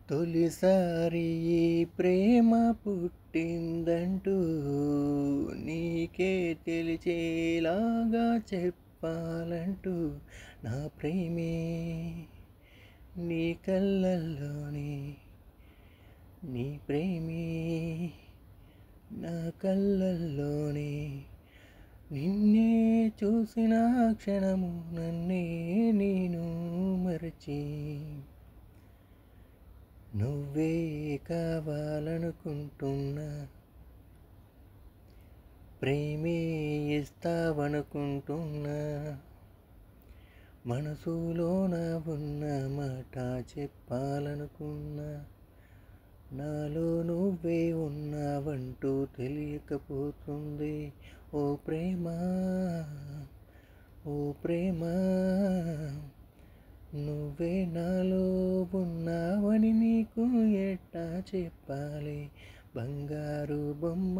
తొలిసారి ఈ ప్రేమ పుట్టిందంటూ నీకే తెలిచేలాగా చెప్పాలంటూ నా ప్రేమే నీ కళ్ళల్లోనే నీ ప్రేమే నా కళ్ళల్లోనే నిన్నే చూసిన క్షణము నన్నే నేను మరచి నువ్వే కావాలనుకుంటున్నా ప్రేమే ఇస్తావనుకుంటున్నా మనసులోన ఉన్న మాట చెప్పాలనుకున్నా నాలో నువ్వే ఉన్నావంటూ తెలియకపోతుంది ఓ ప్రేమ ఓ ప్రేమ నువ్వే నాలో ఉన్నావని నీకు ఎట్టా చెప్పాలి బంగారు బొమ్మ.